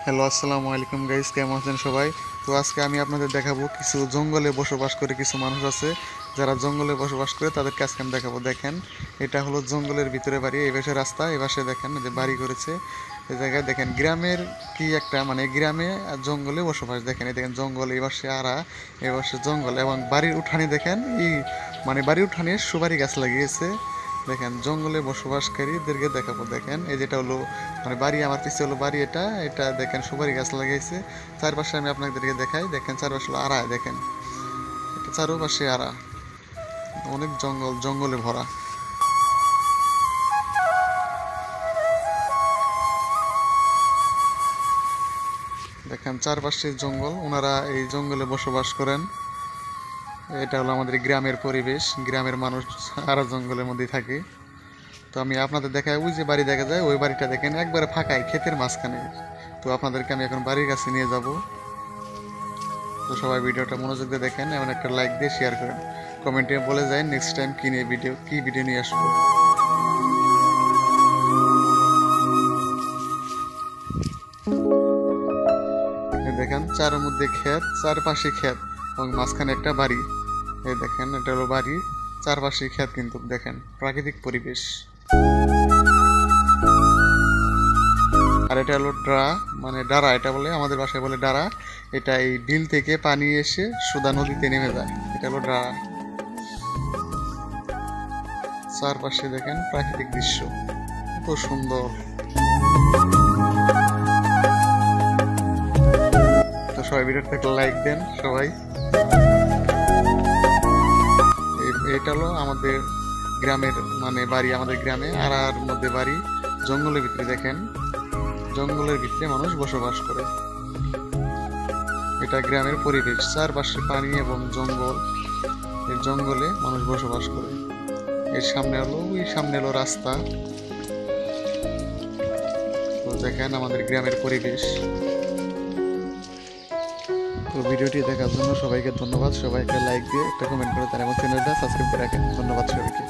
Hello, আসসালামু আলাইকুম guys, কেমন আছেন সবাই? তো আজকে আমি আপনাদের দেখাবো কিছু জঙ্গলে বসবাস করে কিছু মানুষ আছে যারা জঙ্গলে বসবাস করে তাদেরকে আজকে আমি দেখাবো। দেখেন, এটা হলো জঙ্গলের ভিতরে বাড়ি, এই পাশে রাস্তা, এই পাশে দেখেন যে বাড়ি করেছে। এই জায়গায় দেখেন গ্রামের কি একটা মানে গ্রামে আর জঙ্গলে বসবাস। দেখেন এই দেখেন জঙ্গল, এই পাশে আড়া, এই পাশে জঙ্গল এবং বাড়ির উঠানে দেখেন মানে বাড়ির উঠানে সুপারি গাছ লাগিয়েছে। দেখেন জঙ্গলে বসবাসকারীদেরকে দেখাবো। দেখেন এই যেটা হলো মানে বাড়ি, আমার পিছিয়ে হলো বাড়ি, এটা এটা দেখেন সুপারি গাছ লাগাইছে। চারপাশে আমি আপনাদেরকে দেখাই, দেখেন চারপাশে হলো আড়া, দেখেন এটা চারপাশে আড়া, অনেক জঙ্গলে ভরা। দেখেন চারপাশে জঙ্গল, ওনারা এই জঙ্গলে বসবাস করেন। এটা হলো আমাদের গ্রামের পরিবেশ, গ্রামের মানুষ আড়া জঙ্গলের মধ্যেই থাকে। তো আমি আপনাদের দেখাই, ওই যে বাড়ি দেখা যায় ওই বাড়িটা দেখেন একবারে ফাঁকাই, ক্ষেতের মাঝখানে। তো আপনাদেরকে আমি এখন বাড়ির কাছে নিয়ে যাব। তো সবাই ভিডিওটা মনোযোগ দিয়ে দেখেন এবং একটা লাইক দিয়ে শেয়ার করেন, কমেন্টে বলে যায় নেক্সট টাইম কি ভিডিও নিয়ে আসবো। দেখেন চারের মধ্যে ক্ষেত, চারপাশে ক্ষেত এবং মাঝখানে একটা বাড়ি। এই দেখেন এটা হলো বাড়ি, চারপাশে ক্ষেত, কিন্তু দেখেন প্রাকৃতিক পরিবেশ। আর এটা হলো মানে ডারা, এটা বলে আমাদের বাসায় বলে ডারা। এটা এই বিল থেকে পানি এসে সুদা নদীতে নেমে যায়, এটা হলো ডারা। চারপাশে দেখেন প্রাকৃতিক দৃশ্য কত সুন্দর। তো সবাই ভিডিওটা একটা লাইক দেন সবাই। এটা হলো আমাদের গ্রামের মানে বাড়ি, আমাদের গ্রামে আড়ার মধ্যে বাড়ি, জঙ্গলের ভিতরে। দেখেন জঙ্গলের ভিতরে মানুষ বসবাস করে, এটা গ্রামের পরিবেশ, চারপাশে পানি এবং জঙ্গল। এই জঙ্গলে মানুষ বসবাস করে। এর সামনে হলো রাস্তা। তো দেখেন আমাদের গ্রামের পরিবেশ। তো ভিডিওটি দেখার জন্য সবাইকে ধন্যবাদ। সবাইকে লাইক দিয়ে একটা কমেন্ট করে দেন এবং চ্যানেলটা সাবস্ক্রাইব করে রাখেন। ধন্যবাদ সবাইকে।